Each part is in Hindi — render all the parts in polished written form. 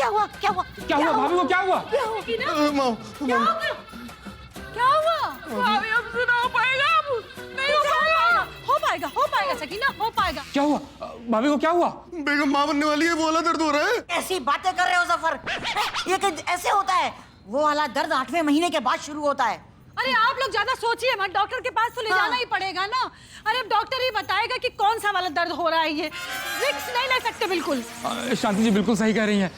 क्या हुआ क्या हुआ क्या हुआ भाभी को क्या हुआ? क्या हुआ भाभी? हमसे ना हो पाएगा, अब नहीं हो पाएगा सकीना, हो पाएगा। क्या हुआ भाभी को क्या हुआ? बेगम मां बनने वाली है, वो वाला दर्द हो रहा है। ऐसी बातें कर रहे हो जफर, ये ऐसे होता है? वो वाला दर्द 8वें महीने के बाद शुरू होता है। अरे आप लोग ज्यादा सोचिए मत, डॉक्टर के पास तो ले जाना ही पड़ेगा ना। अरे अब डॉक्टर ही बताएगा कि कौन सा वाला दर्द हो रहा है। ये रिस्क नहीं ले सकते बिल्कुल। शांति जी बिल्कुल सही कह रही हैं,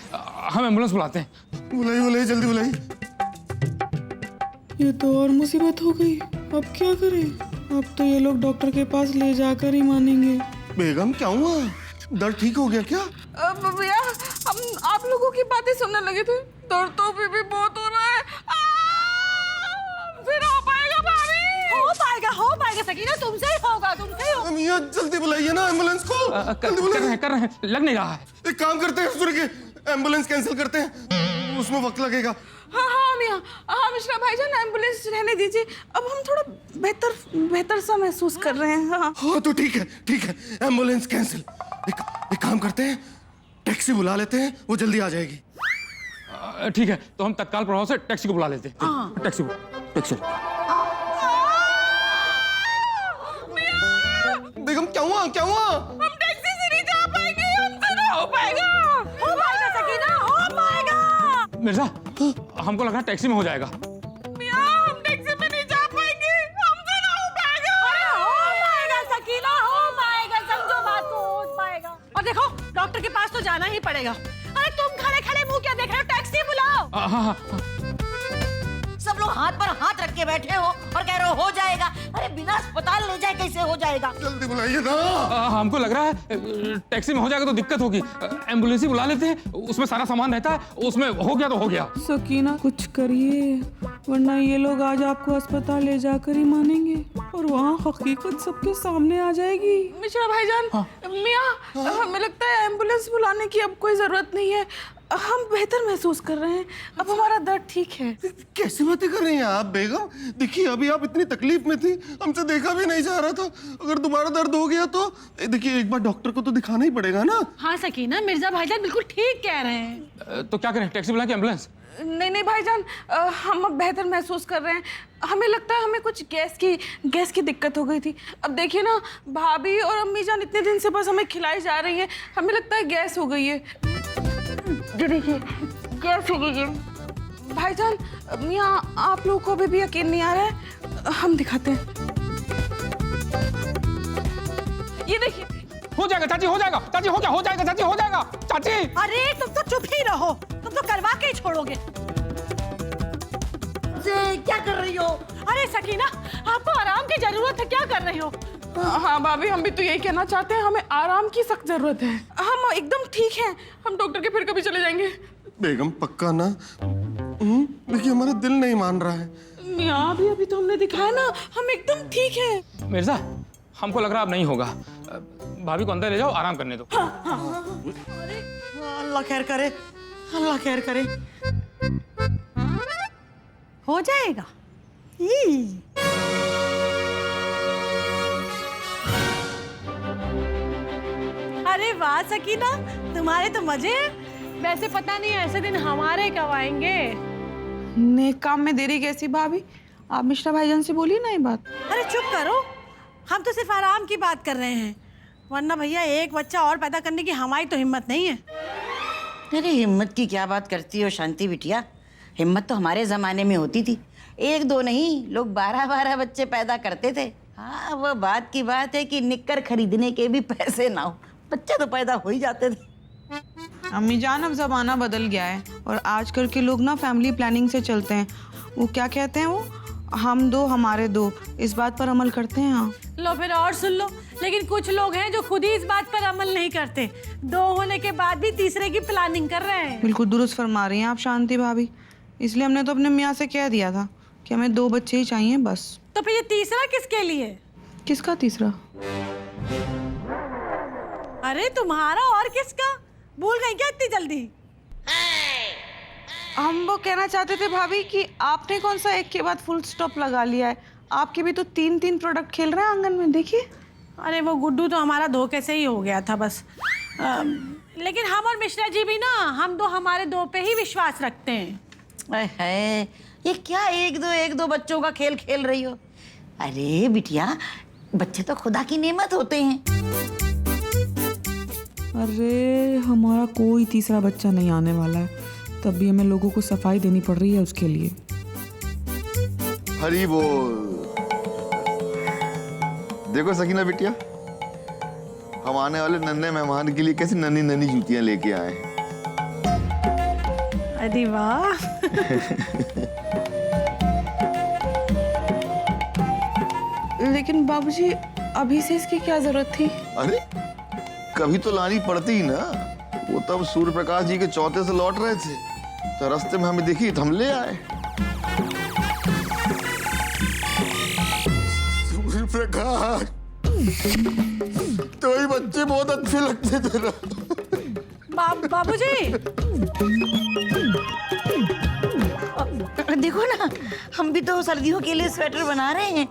हम एम्बुलेंस बुलाते हैं। बुलाइए जल्दी बुलाइए। ये तो और मुसीबत हो गई, अब क्या करें? अब तो ये लोग डॉक्टर के पास ले जाकर ही मानेंगे। बेगम क्या हुआ, दर्द ठीक हो गया क्या? भैया हम आप लोगों की बातें सुनने लगे थे, दर्द तो भी बहुत हो रहा है। फिर हो पाएगा भाभी? हो पाएगा सकीना, तुमसे ही होगा। मियां जल्दी बुलाइए ना एम्बुलेंस को। जल्दी कर रहे हैं, लग नहीं रहा है। एक काम करते हैं, सुनिए एम्बुलेंस कैंसिल करते हैं, उसमें वक्त लगेगा। हाँ मियां, हाँ मिश्रा भाईजान एम्बुलेंस रहने दीजिए, अब हम थोड़ा बेहतर सा महसूस कर रहे हैं। हाँ तो ठीक है एम्बुलेंस कैंसिल। एक काम करते हैं, टैक्सी बुला लेते हैं, वो जल्दी आ जाएगी। ठीक है, तो हम तत्काल प्रभाव से टैक्सी को बुला लेते हैं। टैक्सी। बेगम क्या हुआ? हम टैक्सी से नहीं जा पाएंगे, हमसे ना हो पाएगा। हो पाएगा सकीना, हो पाएगा। मिर्जा हमको लगा टैक्सी में हो जाएगा। मियां हम टैक्सी में नहीं जा पाएंगे, हमसे ना हो पाएगा। अरे हो पाएगा सकीना, हो पाएगा, समझो बात को, हो पाएगा। और देखो डॉक्टर के पास तो जाना ही पड़ेगा। अरे तुम खड़े मुंह क्या देख रहे हो, टैक्सी बुलाओ। हाँ। सब लोग हाथ पर हाथ रख के बैठे हो और कह रहे हो जाएगा। अरे बिना अस्पताल ले जाए कैसे हो जाएगा? जल्दी बुलाइए ना। हमको लग रहा है टैक्सी में हो जाएगा तो दिक्कत होगी, एम्बुलेंस ही बुला लेते हैं, उसमें सारा सामान रहता है, उसमें हो गया तो हो गया। सकीना कुछ करिए, वरना ये लोग आज आपको अस्पताल ले जाकर ही मानेंगे और वहाँ हकीकत सबके सामने आ जाएगी। मिश्रा भाईजान, मियां हमें लगता है एम्बुलेंस बुलाने की अब कोई जरूरत नहीं है, हम बेहतर महसूस कर रहे हैं, अब हमारा दर्द ठीक है। कैसी बातें कर रही हैं आप बेगम? देखिए अभी आप इतनी तकलीफ में थी, हमसे देखा भी नहीं जा रहा था, अगर दोबारा दर्द हो गया तो देखिए एक बार डॉक्टर को तो दिखाना ही पड़ेगा ना। हाँ सकीना, मिर्जा भाईजान बिल्कुल ठीक कह रहे हैं। तो क्या करें, टैक्सी बुला के एम्बुलेंस? नहीं भाईजान, हम अब बेहतर महसूस कर रहे हैं। हमें लगता है हमें कुछ गैस की दिक्कत हो गई थी। अब देखिए ना, भाभी और अम्मी जान इतने दिन से बस हमें खिलाई जा रही है, हमें लगता है गैस हो गई है। देखिए गैस हो गई है। भाईजान, मियां आप लोगों को अभी भी यकीन नहीं आ रहा है, हम दिखाते हैं। ये देखिए। हो जाएगा चाची, हो जाएगा चाची, हो जाएगा चाची, हो जाएगा चाची। अरे तुम तो चुप ही रहो, तुम तो करवा के ही छोड़ोगे। क्या कर रही हो? अरे सकीना, आपको आराम की जरूरत है, क्या कर रही हो? हाँ भाभी, हम भी तो यही कहना चाहते हैं, हमें आराम की सख्त जरूरत है। हम एकदम ठीक हैं, हम डॉक्टर के फिर कभी चले जाएंगे। बेगम पक्का ना? देखिए हमारा दिल नहीं मान रहा है। मियां अभी तो हमने दिखाया ना, हम एकदम ठीक हैं। मिर्जा हमको लग रहा अब नहीं होगा, भाभी को अंदर ले जाओ, आराम करने दो। अल्लाह खैर करे, अल्लाह खैर करे। हो जाएगा। अरे वाह सकीना, तुम्हारे तो मजे हैं। वैसे पता नहीं ऐसे दिन हमारे कब आएंगे। नेक काम में देरी कैसी भाभी? आप मिश्रा भाईजान से बोलिए ना ये बात। अरे चुप करो, हम तो सिर्फ आराम की बात कर रहे हैं, वरना भैया एक बच्चा और पैदा करने की हमारी तो हिम्मत नहीं है। अरे हिम्मत की क्या बात करती हो शांति बिटिया, हिम्मत तो हमारे जमाने में होती थी, 1-2 नहीं, लोग 12-12 बच्चे पैदा करते थे। हाँ वो बात की बात है कि निक्कर खरीदने के भी पैसे ना हो, बच्चे तो पैदा हो ही जाते थे। अम्मी जान, अब जमाना बदल गया है और आजकल के लोग ना फैमिली प्लानिंग से चलते हैं। वो क्या कहते हैं, वो हम 2 हमारे 2, इस बात पर अमल करते हैं। हाँ लो फिर और सुन लो, लेकिन कुछ लोग हैं जो खुद ही इस बात पर अमल नहीं करते, 2 होने के बाद भी तीसरे की प्लानिंग कर रहे हैं। बिल्कुल दुरुस्त फरमा रही हैं आप शांति भाभी, इसलिए हमने तो अपने मियाँ से कह दिया था कि हमें 2 बच्चे ही चाहिए बस। तो फिर ये तीसरा किसके लिए? किसका तीसरा? अरे तुम्हारा और किसका? भूल गई क्या इतनी जल्दी? हम वो कहना चाहते थे भाभी कि आपने कौन सा एक के बाद फुल स्टॉप लगा लिया है, आपके भी तो 3-3 प्रोडक्ट खेल रहे हैं आंगन में, देखिए। अरे वो गुड्डू तो हमारा धोखे से ही हो गया था बस। लेकिन हम और मिश्रा जी भी ना, हम दो हमारे दो पे ही विश्वास रखते हैं। है ये क्या एक दो बच्चों का खेल खेल रही हो? अरे बिटिया, बच्चे तो खुदा की नेमत होते हैं। अरे हमारा कोई तीसरा बच्चा नहीं आने वाला है, तब भी हमें लोगों को सफाई देनी पड़ रही है उसके लिए। हरी बोल। देखो सकीना बिटिया, हम आने वाले नन्हे मेहमान के लिए कैसी नन्ही नन्ही जूतियां लेके आए हैं। अरे वाह। लेकिन बाबूजी अभी से इसकी क्या जरूरत थी? अरे कभी तो लानी पड़ती ही ना। वो तब सूर्य प्रकाश जी के चौथे से लौट रहे थे तो रास्ते में हमें दिखी तो हम ले आए। सूर्य प्रकाश, तो ये बच्चे बहुत अच्छे लगते थे ना। बाबूजी देखो ना, हम भी तो सर्दियों के लिए स्वेटर बना रहे हैं।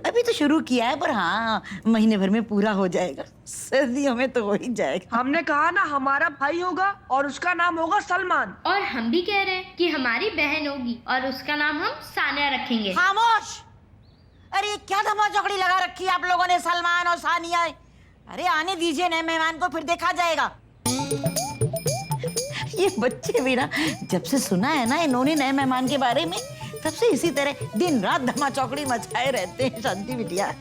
अभी तो शुरू किया है, पर हाँ महीने भर में पूरा हो जाएगा। सर्दियों में तो हो ही जाएगा। हमने कहा ना हमारा भाई होगा और उसका नाम होगा सलमान। और हम भी कह रहे हैं कि हमारी बहन होगी और उसका नाम हम सानिया रखेंगे। खामोश! अरे ये क्या धमाचौकड़ी लगा रखी है आप लोगों ने, सलमान और सानिया? अरे आने दीजिए नए मेहमान को, फिर देखा जाएगा। ये बच्चे भी ना, जब से सुना है ना इन्होंने नए मेहमान के बारे में, तब से इसी तरह दिन रात धमाचौकड़ी मचाए रहते हैं। शांति बिटिया।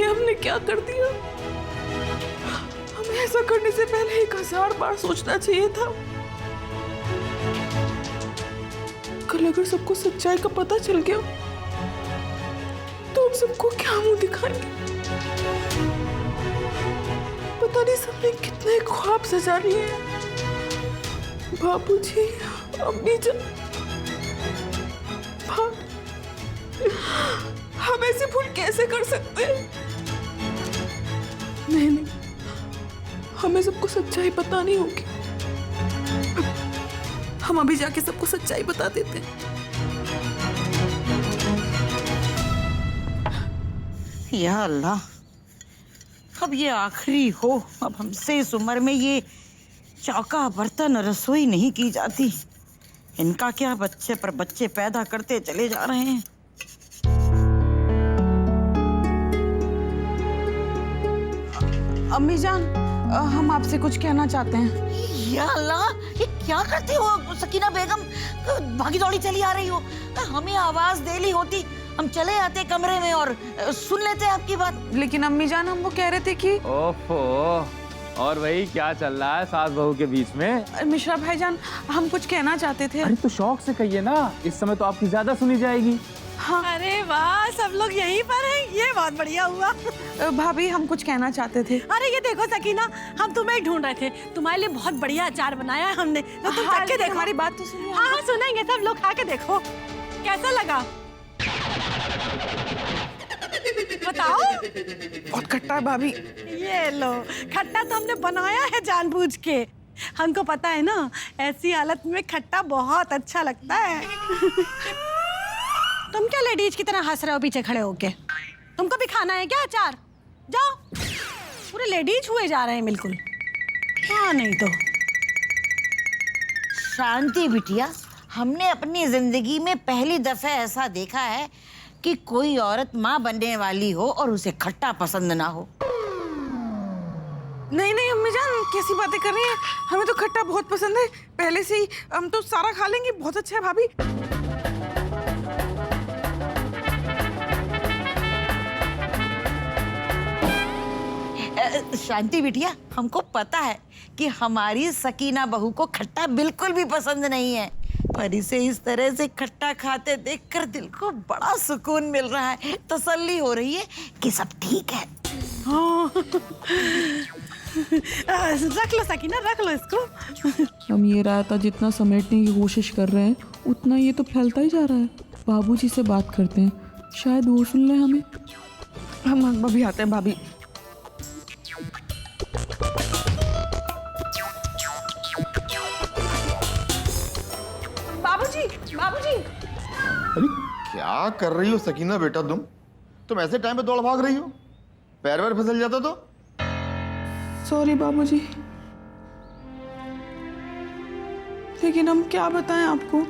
हमने क्या कर दिया? हमें ऐसा करने से पहले 1000 बार सोचना चाहिए था। कल अगर सबको सच्चाई का पता चल गया तो हम सबको क्या मुंह दिखाएंगे? पता नहीं सबने कितने ख्वाब सजा लिए हैं। बाबूजी, अम्मी जान, हम ऐसे भूल कैसे कर सकते हैं? नहीं, हमें सबको सच्चाई बतानी होगी। हम अभी जाके सबको सच्चाई बता देते हैं। या अल्लाह, अब ये आखिरी हो। अब हमसे इस उम्र में ये चौका बर्तन रसोई नहीं की जाती। इनका क्या, बच्चे पर बच्चे पैदा करते चले जा रहे हैं। अम्मी जान, हम आपसे कुछ कहना चाहते हैं। या अल्लाह, ये क्या करती हो सकीना बेगम? भागी दौड़ी चली आ रही हो। हमें आवाज दे ली होती, हम चले आते कमरे में और सुन लेते आपकी बात। लेकिन अम्मी जान, हम वो कह रहे थे कि ओफो, और वही क्या चल रहा है सास बहू के बीच में? मिश्रा भाईजान, हम कुछ कहना चाहते थे। अरे तो शौक से कहिए ना, इस समय तो आपकी ज्यादा सुनी जाएगी। हाँ। अरे वाह, सब लोग यहीं पर हैं, ये बहुत बढ़िया हुआ। भाभी, हम कुछ कहना चाहते थे। अरे ये देखो सकीना, हम तुम्हें ही ढूंढ रहे थे। तुम्हारे लिए बहुत बढ़िया अचार बनाया है हमने, तो तुम चख के देखो। हमारी बात तो सुनिए। हाँ सुनेंगे, सब लोग खा के देखो कैसा लगा। बताओ। बहुत खट्टा है भाभी। ये लो, खट्टा तो हमने बनाया है जानबूझ के। हमको पता है ना, ऐसी हालत में खट्टा बहुत अच्छा लगता है। तुम क्या लेडीज की तरह हंस रहे हो पीछे खड़े होके? तुमको भी खाना है क्या अचार? जाओ, पूरे लेडीज हुए जा रहे हैं बिल्कुल। हाँ नहीं तो। शांति बिटिया, हमने अपनी जिंदगी में पहली दफा ऐसा देखा है कि कोई औरत माँ बनने वाली हो और उसे खट्टा पसंद ना हो। नहीं नहीं अम्मी जान, कैसी बातें कर रही हैं? हमें तो खट्टा बहुत पसंद है पहले से ही। हम तो सारा खा लेंगे, बहुत अच्छा है भाभी। शांति बिटिया, हमको पता है कि हमारी सकीना बहू को खट्टा बिल्कुल भी पसंद नहीं है, पर इसे इस तरह से खट्टा खाते देखकर दिल को बड़ा सुकून मिल रहा है, तसल्ली हो रही है कि सब ठीक है। रख लो सकीना, रख लो इसको। हम ये रायता जितना समेटने की कोशिश कर रहे हैं उतना ये तो फैलता ही जा रहा है। बाबूजी से बात करते हैं, शायद वो सुन ले हमें। हम अभी आते हैं भाभी। बाबूजी, बाबूजी। अरे क्या कर रही हो सकीना बेटा, तुम ऐसे टाइम पे दौड़ भाग रही हो? पैर वैर फिसल जाता तो? सॉरी बाबूजी, लेकिन हम क्या बताएं आपको,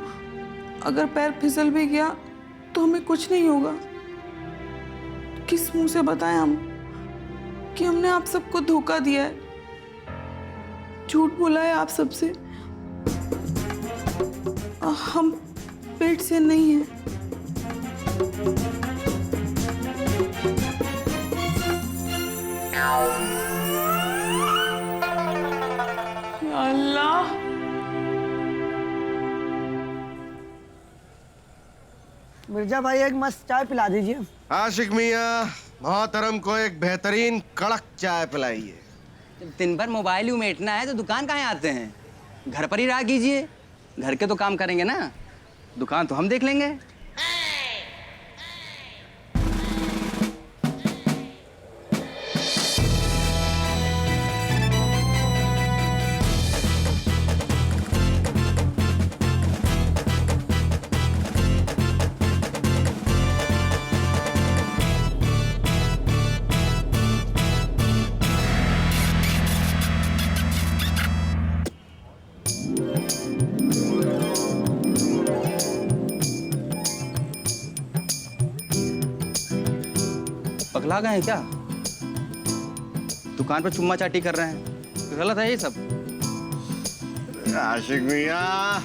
अगर पैर फिसल भी गया तो हमें कुछ नहीं होगा। किस मुंह से बताएं हम कि हमने आप सबको धोखा दिया है, झूठ बोला है आप सबसे। हम पेट से नहीं हैं। अल्लाह, मिर्जा भाई एक मस्त चाय पिला दीजिए। आशिक मियाँ, मोहतरम को एक बेहतरीन कड़क चाय पिलाइए। जब दिन भर मोबाइल ही उमेटना है तो दुकान कहाँ आते हैं? घर पर ही रहा कीजिए, घर के तो काम करेंगे ना, दुकान तो हम देख लेंगे। पगला गए हैं क्या? दुकान पर चुम्मा चाटी कर रहे हैं, गलत है ये सब। आशिक मियाँ,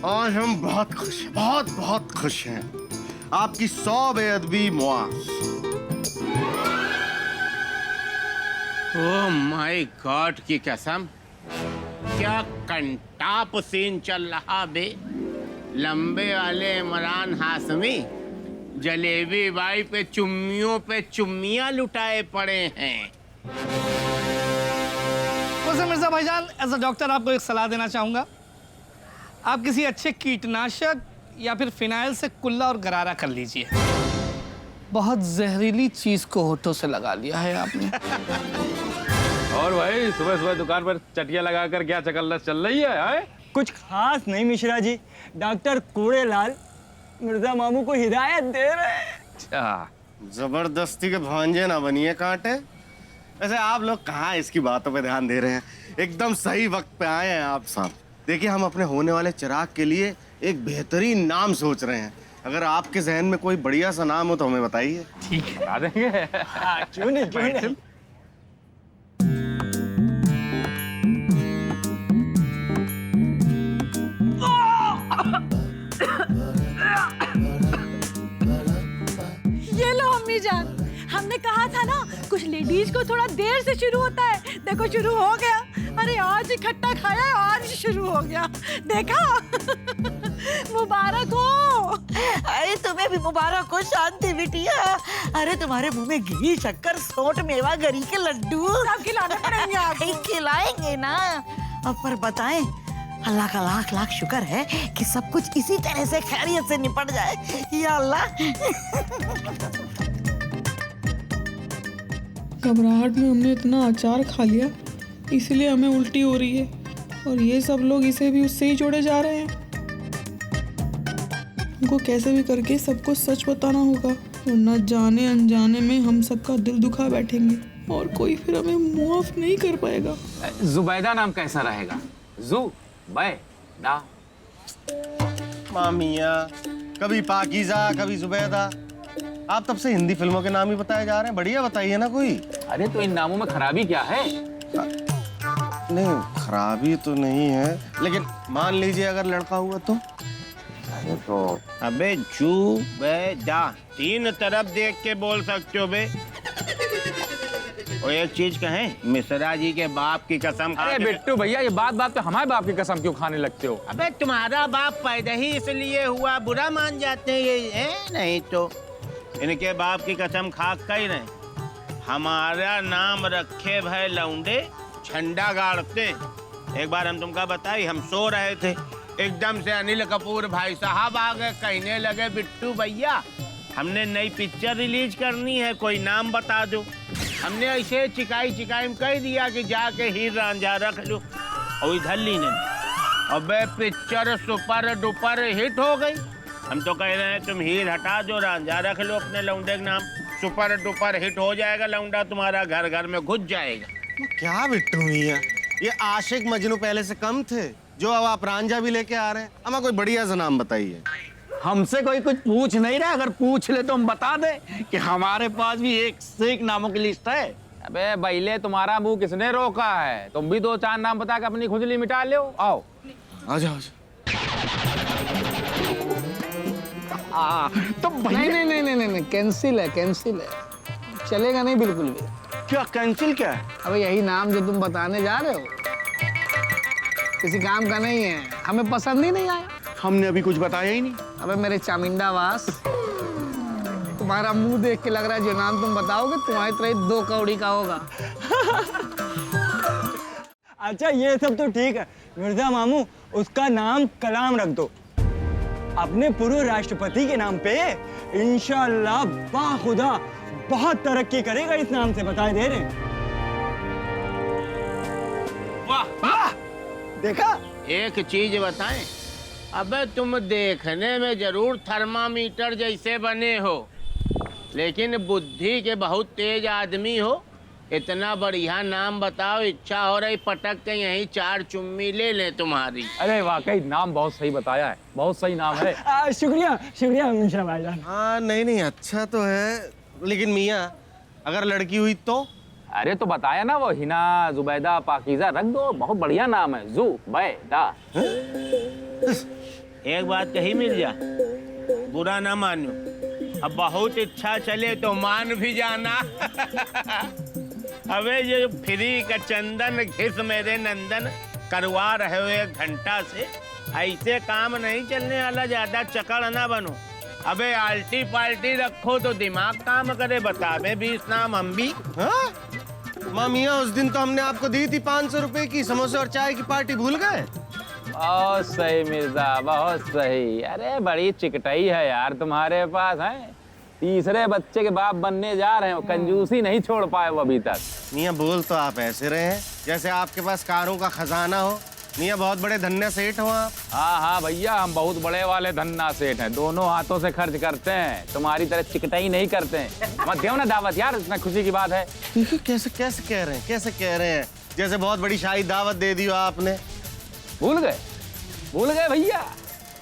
आज हम बहुत खुश हैं, बहुत बहुत खुश हैं। आपकी 100 बेअदबी मुआफ। ओह माय गॉड की कसम, क्या कंटाप सीन चल रहा बे। लंबे वाले इमरान हाशमी जलेबी बाई पे चुम्मियां लुटाए पड़े हैं। वैसे मिर्जा भाईजान, एज अ डॉक्टर आपको एक सलाह देना चाहूँगा। आप किसी अच्छे कीटनाशक या फिर फिनाइल से कुल्ला और गरारा कर लीजिए। बहुत जहरीली चीज़ को होठों से लगा लिया है आपने। और भाई सुबह सुबह दुकान पर चटिया लगाकर क्या चकल्लस चल रही है? कुछ खास नहीं मिश्रा जी, डॉक्टर कूड़ेलाल मिर्जा मामू को हिदायत दे रहे हैं। अच्छा, जबरदस्ती के भांजे ना बनिए कांटे। वैसे आप लोग कहाँ इसकी बातों पे ध्यान दे रहे हैं? एकदम सही वक्त पे आए हैं आप सब। देखिए, हम अपने होने वाले चिराग के लिए एक बेहतरीन नाम सोच रहे हैं। अगर आपके जहन में कोई बढ़िया सा नाम हो तो हमें बताइए। ठीक है, बता देंगे। क्यों नहीं। ये लो अम्मी जान, हमने कहा था ना कुछ लेडीज को थोड़ा देर से शुरू होता है, देखो शुरू हो गया। अरे आज ही खट्टा खाया है, आज ही शुरू हो गया, देखा। मुबारक हो। अरे तुम्हें भी मुबारक हो शांति बिटिया। अरे तुम्हारे मुंह में घी, शक्कर, सोंठ, मेवा, गरी के लड्डू सब खिलाने पड़ेंगे आपको। खिलाएंगे ना। अब पर बताएं, अल्लाह का लाख लाख शुक्र है कि सब कुछ इसी तरह से खैरियत से निपट जाए। या अल्लाह। घबराहट में हमने इतना अचार खा लिया, इसलिए हमें उल्टी हो रही है, और ये सब लोग इसे भी उससे ही जोड़े जा रहे हैं। हमको कैसे भी करके सबको सच बताना होगा, वरना जाने अनजाने में हम सबका दिल दुखा बैठेंगे और कोई फिर हमें मुआफ नहीं कर पाएगा। जुबैदा नाम कैसा रहेगा? जुबैदा। मामिया, कभी पाकीज़ा, कभी जुबैदा। आप तब से हिंदी फिल्मों के नाम ही बताए जा रहे हैं। बढ़िया बताइए ना कोई। अरे तो इन नामों में खराबी क्या है? नहीं, खराबी तो नहीं है, लेकिन मान लीजिए अगर लड़का हुआ तो? तो अबे जुबैदा 3 तरफ देख के बोल सकते हो बे। और एक चीज कहें, मिश्रा जी के बाप की कसम खा अरे के- बिट्टू भैया, ये बात बात पे हमारे बाप की कसम क्यों खाने लगते हो? अबे तुम्हारा बाप पैदा ही इसलिए हुआ, बुरा मान जाते हैं ये नहीं तो इनके बाप की कसम खा कही नहीं। हमारा नाम रखे भय लौंडे झंडा गाड़ते। एक बार हम तुमका बताई, हम सो रहे थे, एकदम से अनिल कपूर भाई साहब आ गए, कहने लगे बिट्टू भैया हमने नई पिक्चर रिलीज करनी है, कोई नाम बता दो। हमने ऐसे चिकाई चिकाई में कह दिया कि जाके हीर रांझा रख लो, और इधर ली नहीं। अबे पिक्चर सुपर डुपर हिट हो गई। हम तो कह रहे हैं तुम हीर हटा दो, रांझा रख लो अपने लौंडे के नाम, सुपर डुपर हिट हो जाएगा, लौंडा तुम्हारा घर घर में घुस जाएगा। क्या बिट्टू भैया, ये आशिक मजनू पहले से कम थे जो अब आप रांझा भी लेके आ रहे हैं? हमें कोई बढ़िया सा नाम बताइए। हमसे कोई कुछ पूछ नहीं रहा, अगर पूछ ले तो हम बता दे कि हमारे पास भी एक से एक नामों की लिस्ट है। अबे बैले, तुम्हारा मुंह किसने रोका है? तुम भी 2-4 नाम बता के अपनी खुजली मिटा लो। आओ आ जाओ। तो भैया नहीं, कैंसिल है, कैंसिल है, चलेगा नहीं बिल्कुल भी। क्या कैंसिल क्या है? अबे यही नाम जो तुम बताने जा रहे हो किसी काम का नहीं है, हमें पसंद ही नहीं आया। हमने अभी कुछ बताया ही नहीं। अबे मेरे चामिंदा वास, तुम्हारा मुंह देख के लग रहा है जो नाम तुम बताओगे तुम्हारी तरह 2 कौड़ी का होगा। अच्छा ये सब तो ठीक है मिर्जा मामू, उसका नाम कलाम रख दो। अपने पूर्व राष्ट्रपति के नाम पे इंशाल्लाह बाखुदा बहुत तरक्की करेगा इस नाम से, बता दे रहे। वाह वाह, देखा? एक चीज बताएं, अबे तुम देखने में जरूर थर्मामीटर जैसे बने हो, लेकिन बुद्धि के बहुत तेज आदमी हो। इतना बढ़िया नाम बताओ, इच्छा हो रही पटक के यहीं 4 चुम्मी ले ले तुम्हारी। अरे वाकई नाम बहुत सही बताया है, बहुत सही नाम है। शुक्रिया शुक्रिया मिश्रा भाईजान। हाँ नहीं अच्छा तो है, लेकिन मियाँ अगर लड़की हुई तो? अरे तो बताया ना, वो हिना जुबैदा पाकीज़ा रख दो, बहुत बढ़िया नाम है, जुबैदा। एक बात कही मिर्जा, बुरा ना मानो, अब बहुत इच्छा चले तो मान भी जाना। अबे ये फ्री का चंदन घिस मेरे नंदन करवा रहे हो 1 घंटा से, ऐसे काम नहीं चलने वाला, ज्यादा चकड़ ना बनो। अबे आल्टी पाल्टी रखो तो दिमाग काम करे, बतावे 20 नाम हम भी। हाँ? माँ मियाँ उस दिन तो हमने आपको दी थी 500 रुपए की समोसे और चाय की पार्टी, भूल गए? बहुत सही मिर्जा, बहुत सही। अरे बड़ी चिकटाई है यार तुम्हारे पास, है। तीसरे बच्चे के बाप बनने जा रहे हो, कंजूसी नहीं छोड़ पाए वो अभी तक। मियाँ बोल तो आप ऐसे रहे हैं जैसे आपके पास कारों का खजाना हो। मियाँ बहुत बड़े धन्य सेठ हो आप। हाँ भैया, हम बहुत बड़े वाले धन्ना सेठ हैं, दोनों हाथों से खर्च करते हैं, तुम्हारी तरह चिकटाई नहीं करते हैं। मत दो ना दावत यार, इतना खुशी की बात है। कैसे कैसे कह रहे हैं, कैसे कह रहे हैं? जैसे बहुत बड़ी शाही दावत दे दी हो आपने। भूल गए भैया?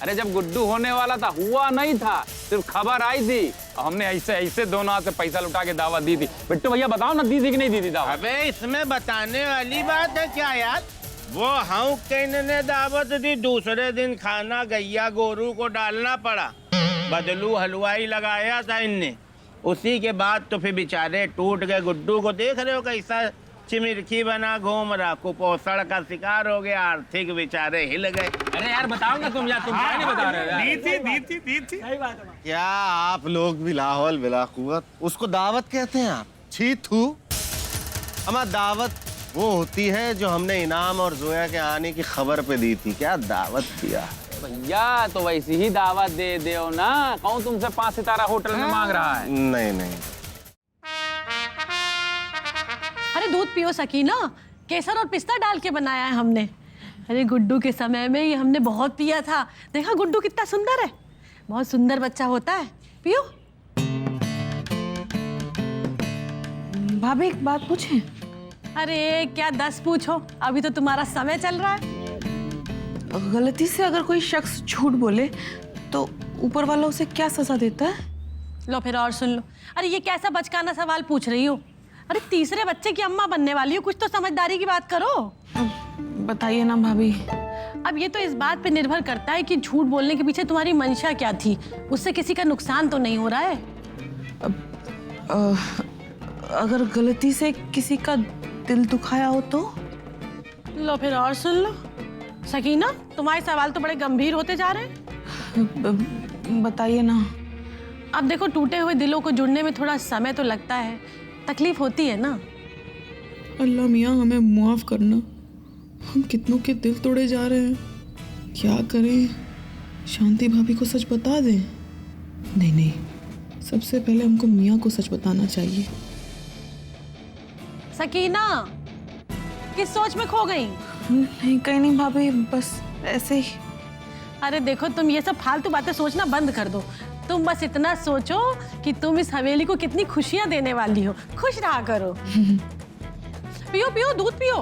अरे जब गुड्डू होने वाला था, हुआ नहीं था, सिर्फ खबर आई थी और हमने ऐसे दोनों हाथ से पैसा लुटा के दावत दी थी। बिट्टू भैया बताओ ना, दी थी कि नहीं दी थी दावत? अबे इसमें बताने वाली बात है क्या यार? वो हाँ कहने ने दावत दी, दूसरे दिन खाना गैया गोरू को डालना पड़ा, बदलू हलवाई लगाया था इनने, उसी के बाद तो फिर बेचारे टूट गए। गुड्डू को देख रहे हो कैसा चिमिरखी बना घूम रहा, कुपोषण का शिकार हो गया, आर्थिक बेचारे हिल गए। अरे यार बताओ ना तुम यार, तुम क्या नहीं बता रहे हो यार? दी थी। सही बात है। क्या आप लोग भी लाहौल बिला कुव्वत, उसको दावत कहते हैं आप? छी थू। हमारी दावत वो होती है जो हमने इनाम और जोया के आने की खबर पे दी थी, क्या दावत दिया भैया? तो वैसी ही दावत दे दो ना, कौन तुमसे 5 सितारा होटल में मांग रहा है? नहीं। अरे दूध पियो सकीना, केसर और पिस्ता डाल के बनाया है हमने। अरे गुड्डू के समय में ये हमने बहुत पिया था, देखा गुड्डू कितना सुंदर है, बहुत सुंदर बच्चा होता है, पियो। भाभी एक बात पूछें? अरे क्या 10 पूछो, अभी तो तुम्हारा समय चल रहा है। गलती से अगर कोई शख्स झूठ बोले तो ऊपर वाला उसे क्या सजा देता है? लो फिर और सुन लो। अरे ये कैसा बचकाना सवाल पूछ रही हो? अरे तीसरे बच्चे की अम्मा बनने वाली हो, कुछ तो समझदारी की बात करो। बताइए ना भाभी। अब ये तो इस बात पे निर्भर करता है कि झूठ बोलने के पीछे तुम्हारी मंशा क्या थी, उससे किसी का नुकसान तो नहीं हो रहा है। अगर गलती से किसी का दिल दुखाया हो तो? लो फिर और सुन लो। सकीना, तुम्हारे सवाल तो बड़े गंभीर होते जा रहे हैं। बताइए ना। अब देखो, टूटे हुए दिलों को जुड़ने में थोड़ा समय तो लगता है, तकलीफ होती है ना। अल्लाह मियाँ हमें माफ़ करना, हम कितनों के दिल तोड़े जा रहे हैं। क्या करें? शांति भाभी को सच बता दें? नहीं, सबसे पहले हमको मियाँ को सच बताना चाहिए। सकीना, किस सोच में खो गई? नहीं, कहीं नहीं भाभी, बस ऐसे ही। अरे देखो, तुम ये सब फालतू बातें सोचना बंद कर दो। तुम बस इतना सोचो कि तुम इस हवेली को कितनी खुशियां देने वाली हो। खुश रहा करो। पियो पियो, दूध पियो।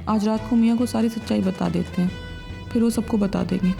आज रात को मियाँ को सारी सच्चाई बता देते हैं, फिर वो सबको बता देंगे।